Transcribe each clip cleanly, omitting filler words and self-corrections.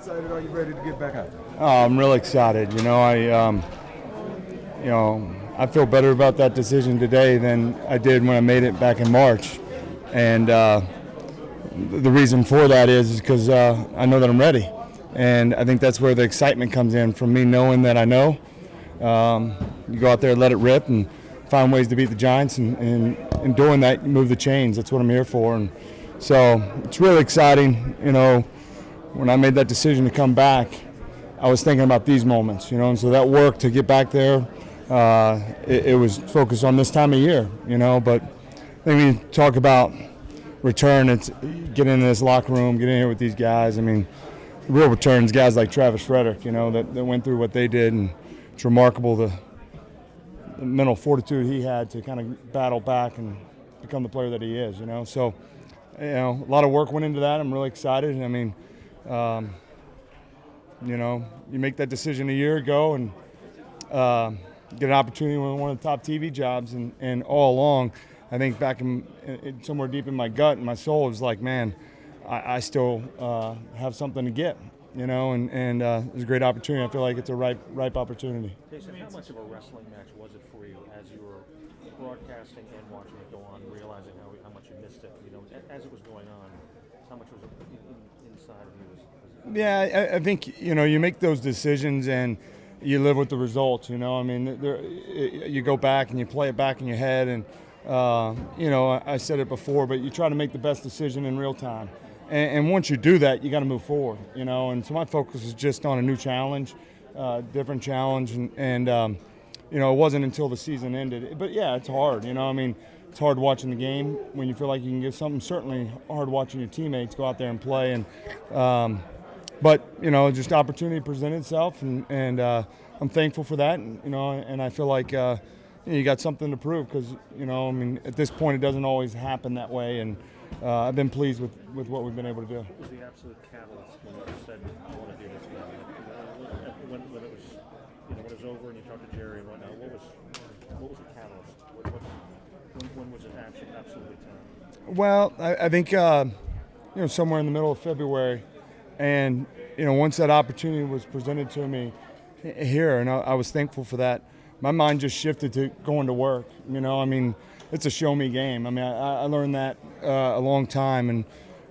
excited are you ready to get back out? Oh, I'm really excited. I feel better about that decision today than I did when I made it back in March, and the reason for that is because I know that I'm ready, and I think that's where the excitement comes in from me knowing that I know. You go out there, let it rip, and find ways to beat the Giants, and in doing that, you move the chains. That's what I'm here for, and so it's really exciting. When I made that decision to come back, I was thinking about these moments, and so that work to get back there, it was focused on this time of year, but I think when you talk about return, it's get into this locker room, get in here with these guys. I mean, the real returns, guys like Travis Frederick, that went through what they did, and it's remarkable the mental fortitude he had to kind of battle back and become the player that he is, So, a lot of work went into that. I'm really excited. I mean, you make that decision a year ago and get an opportunity with one of the top TV jobs, and all along, I think back in somewhere deep in my gut and my soul, it was like, man, I still have something to get, and it was a great opportunity. I feel like it's a ripe opportunity. Jason, how much of a wrestling match was it for you as you were broadcasting and watching it go on, realizing how much you missed it? As it was going on, how much was it inside of you? Yeah, I think you make those decisions and you live with the results. I mean, you go back and you play it back in your head, and I said it before, but you try to make the best decision in real time. And once you do that, you got to move forward. And so my focus is just on a new challenge, different challenge, and it wasn't until the season ended. But yeah, it's hard. I mean, it's hard watching the game when you feel like you can give something. Certainly hard watching your teammates go out there and play. And but just opportunity presented itself, and I'm thankful for that. And I feel like you got something to prove because I mean, at this point, it doesn't always happen that way. And I've been pleased with what we've been able to do. What was the absolute catalyst when you said, I want to do this again? When it was, when it was over and you talked to Jerry and whatnot, what was the catalyst? When was it absolutely time? Well, I think somewhere in the middle of February, and once that opportunity was presented to me here, and I was thankful for that. My mind just shifted to going to work. I mean, it's a show me game. I mean, I learned that a long time, and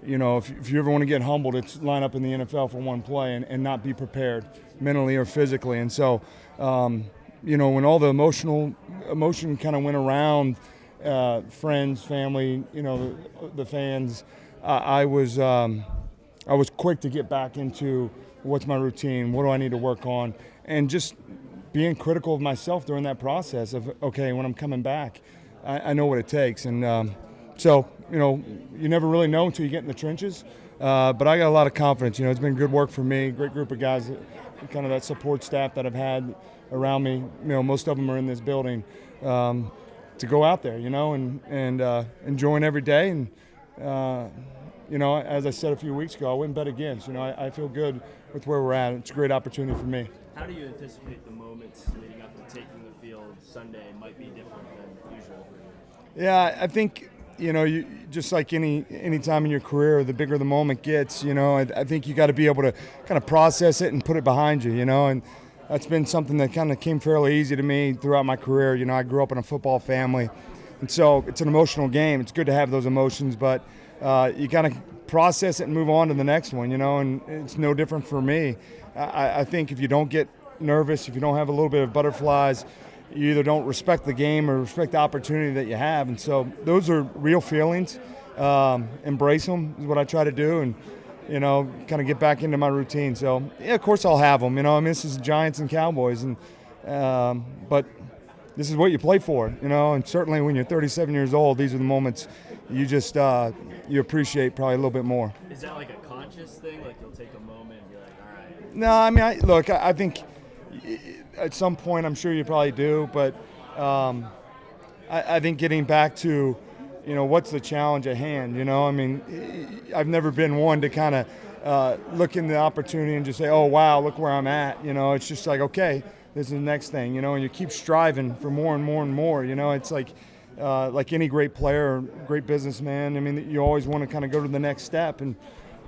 if you ever want to get humbled, it's line up in the NFL for one play and not be prepared mentally or physically. And so, when all the emotion kind of went around, friends, family, the fans, I was quick to get back into what's my routine, what do I need to work on, and just being critical of myself during that process of, okay, when I'm coming back, I know what it takes. And so, you never really know until you get in the trenches. But I got a lot of confidence. It's been good work for me, great group of guys, kind of that support staff that I've had around me. Most of them are in this building, to go out there, and enjoying every day. And, as I said a few weeks ago, I wouldn't bet against. I feel good with where we're at. It's a great opportunity for me. How do you anticipate the moments leading up to taking the field Sunday might be different than usual? Yeah, I think, you just like any time in your career, the bigger the moment gets, I think you got to be able to kind of process it and put it behind you, and that's been something that kind of came fairly easy to me throughout my career. I grew up in a football family, and so it's an emotional game. It's good to have those emotions, but you got to process it and move on to the next one, and it's no different for me. I think if you don't get nervous, if you don't have a little bit of butterflies, you either don't respect the game or respect the opportunity that you have. And so those are real feelings. Embrace them is what I try to do, and kind of get back into my routine. So yeah, of course I'll have them. I mean, this is Giants and Cowboys, and but this is what you play for. And certainly when you're 37 years old, these are the moments you just you appreciate probably a little bit more. Is that like a conscious thing? Like you'll take a moment and be like, all right. No, I mean, I think at some point I'm sure you probably do, but I think getting back to, what's the challenge at hand, I mean, I've never been one to kind of look in the opportunity and just say, oh, wow, look where I'm at. It's just like, okay, this is the next thing, and you keep striving for more and more and more. It's like any great player or great businessman, I mean, you always want to kind of go to the next step. And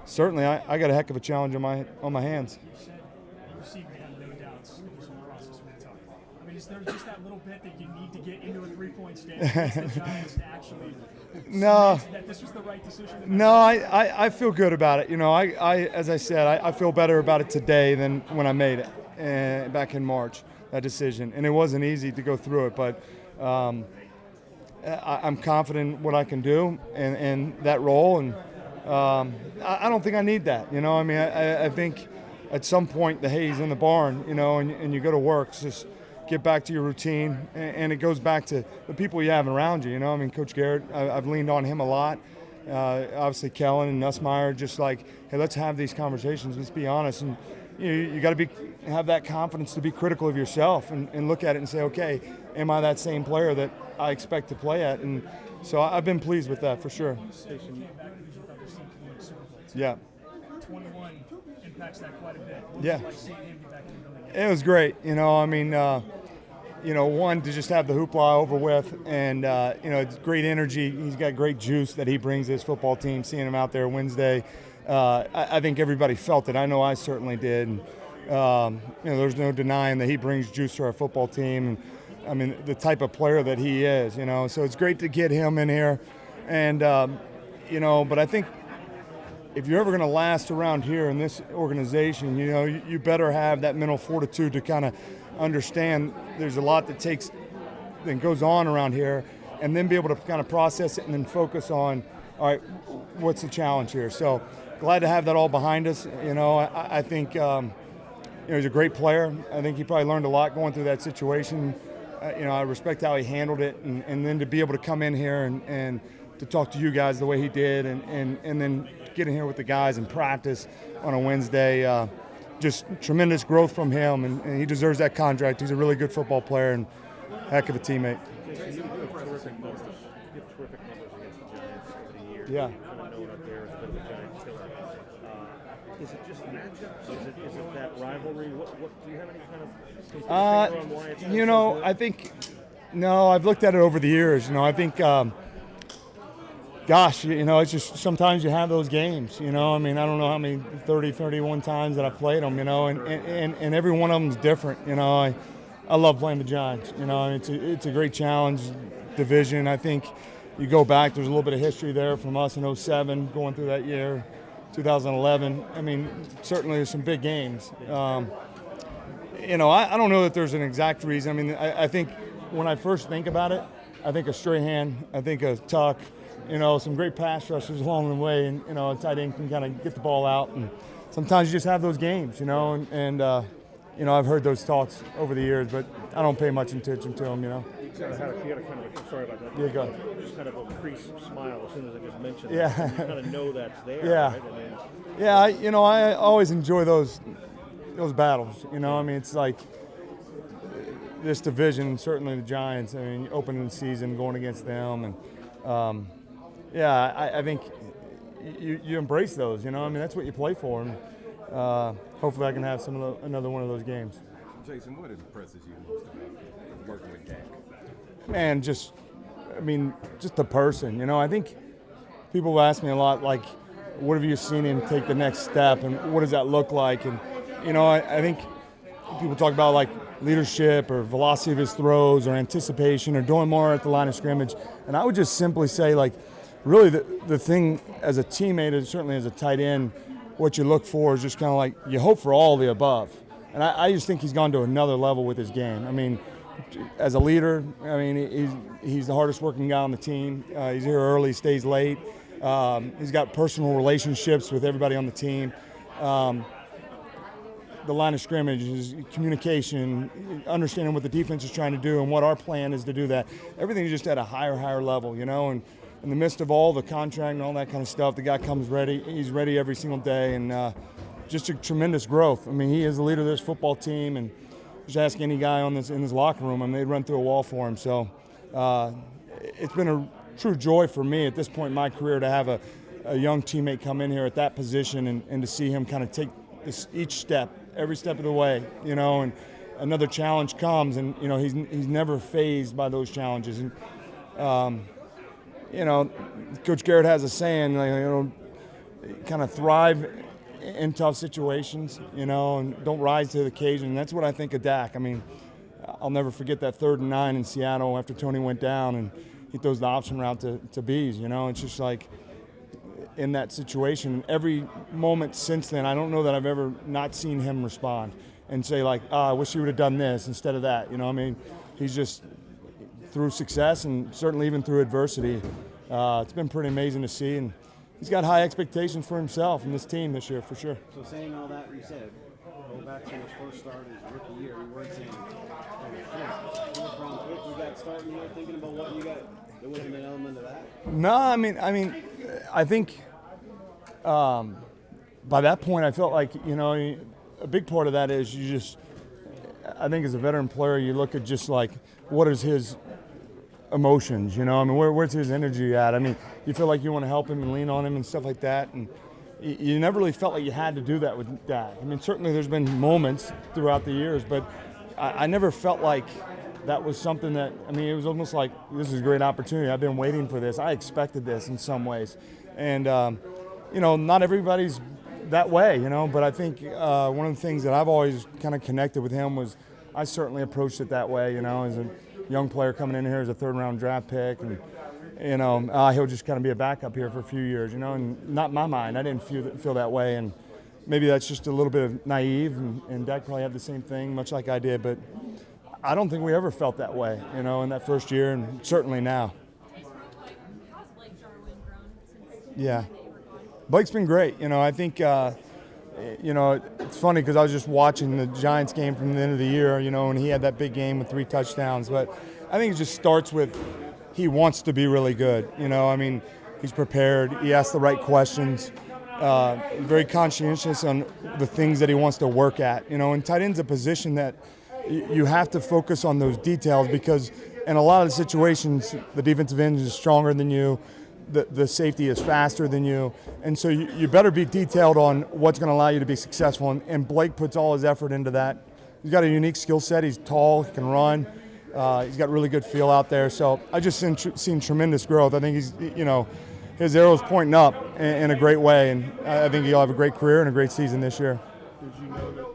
certainly I got a heck of a challenge on my hands. You said you seem to have no doubts in this whole process when you talk. I mean, is there just that little bit that you need to get into a 3-point stand against the Giants to actually No. that this was the right decision? No, I feel good about it. As I said, I feel better about it today than when I made it back in March, that decision. And it wasn't easy to go through it, but I'm confident what I can do in that role. And I don't think I need that. I think at some point the hay's in the barn, and you go to work. Just get back to your routine, and it goes back to the people you have around you. Coach Garrett, I've leaned on him a lot. Obviously, Kellen and Nussmeier, just like, hey, let's have these conversations. Let's be honest, and you got to have that confidence to be critical of yourself and look at it and say, okay, am I that same player that I expect to play at? And so I've been pleased with that for sure. Yeah. 21 impacts that quite a bit. Yeah. Like seeing him get back in the building. It was great. One, to just have the hoopla over with, and it's great energy. He's got great juice that he brings to his football team. Seeing him out there Wednesday, I think everybody felt it. I know I certainly did. And, there's no denying that he brings juice to our football team. And, the type of player that he is. So it's great to get him in here, and but I think if you're ever going to last around here in this organization, you better have that mental fortitude to kind of understand there's a lot that goes on around here, and then be able to kind of process it and then focus on, all right, what's the challenge here? So glad to have that all behind us. I think he's a great player. I think he probably learned a lot going through that situation. I respect how he handled it, and then to be able to come in here and to talk to you guys the way he did, and then get in here with the guys and practice on a Wednesday. Just tremendous growth from him, and he deserves that contract. He's a really good football player and heck of a teammate. Jason, you have terrific numbers. You have terrific numbers against the Giants over the years. Yeah. Kind of known up there as a bit of a Giants killer. Is it just matchups? Is it that rivalry? What do you have any kind of finger on why it's so good? I think I've looked at it over the years. I think. It's just sometimes you have those games, I don't know how many 31 times that I've played them, and every one of them is different, I love playing the Giants, it's a great challenge division. I think you go back, there's a little bit of history there from us in 07 going through that year, 2011. Certainly there's some big games. I don't know that there's an exact reason. I think when I first think about it, I think a straight hand, I think a tuck, some great pass rushers along the way, and a tight end can kind of get the ball out, and sometimes you just have those games, and I've heard those talks over the years, but I don't pay much attention to them, You got a kind of sorry about that. Yeah, go ahead. Just kind of a crease smile as soon as I just mentioned Yeah. that. You kind of know that's there. Yeah. Right? Yeah, I always enjoy those battles. It's like this division, certainly the Giants. Opening the season, going against them, and I think you embrace those. That's what you play for. And hopefully, I can have another one of those games. Jason, what impresses you most about working with Dak? Man, just the person. I think people ask me a lot, like, what have you seen him take the next step, and what does that look like? And I think people talk about like leadership or velocity of his throws or anticipation or doing more at the line of scrimmage, and I would just simply say, like, really the thing as a teammate, and certainly as a tight end, what you look for is just kind of like you hope for all the above. And I just think he's gone to another level with his game. As a leader, he's the hardest working guy on the team. He's here early, stays late. He's got personal relationships with everybody on the team. The line of scrimmage, his communication, understanding what the defense is trying to do and what our plan is to do that. Everything's just at a higher level, and in the midst of all the contract and all that kind of stuff, the guy comes ready. He's ready every single day, and just a tremendous growth. He is the leader of this football team, and just ask any guy in this locker room, they'd run through a wall for him. So it's been a true joy for me at this point in my career to have a young teammate come in here at that position and to see him kind of take each step, every step of the way, and another challenge comes, and he's never fazed by those challenges. And Coach Garrett has a saying, kind of thrive in tough situations, you know, and don't rise to the occasion. And that's what I think of Dak. I mean, I'll never forget that 3rd and 9 in Seattle after Tony went down and he throws the option route to Bees, you know. It's just like in that situation, every moment since then, I don't know that I've ever not seen him respond and say like, I wish he would have done this instead of that, you know. I mean, he's just through success and certainly even through adversity. It's been pretty amazing to see, and he's got high expectations for himself and this team this year for sure. So saying all that, you said, go back to his first start his rookie year, you weren't saying, fourth round pick, you got starting here thinking about what you got. There wasn't an element of that? No, I mean, I think by that point I felt like, you know, a big part of that is you just, I think as a veteran player, you look at just like, what is his emotions, you know? I mean, where's his energy at? I mean, you feel like you want to help him and lean on him and stuff like that, and you never really felt like you had to do that with Dak. I mean, certainly there's been moments throughout the years, but I never felt like that was something that, I mean, it was almost like, this is a great opportunity. I've been waiting for this. I expected this in some ways. And, you know, not everybody's that way, you know, but I think one of the things that I've always kind of connected with him was I certainly approached it that way, you know, as a young player coming in here as a 3rd-round draft pick, and, you know, he'll just kind of be a backup here for a few years, you know, and not in my mind. I didn't feel that way, and maybe that's just a little bit of naive, and Dak probably had the same thing, much like I did, but I don't think we ever felt that way, you know, in that first year, and certainly now. Yeah. Blake's been great. You know, I think, you know, it's funny because I was just watching the Giants game from the end of the year, you know, and he had that big game with 3 touchdowns. But I think it just starts with he wants to be really good. You know, I mean, he's prepared. He asks the right questions. Very conscientious on the things that he wants to work at. You know, and tight end's a position that you have to focus on those details because in a lot of the situations, the defensive end is stronger than you. The safety is faster than you. And so you better be detailed on what's going to allow you to be successful. And Blake puts all his effort into that. He's got a unique skill set. He's tall. He can run. He's got really good feel out there. So I just seen tremendous growth. I think he's, you know, his arrow's pointing up in a great way. And I think he'll have a great career and a great season this year. Did you know that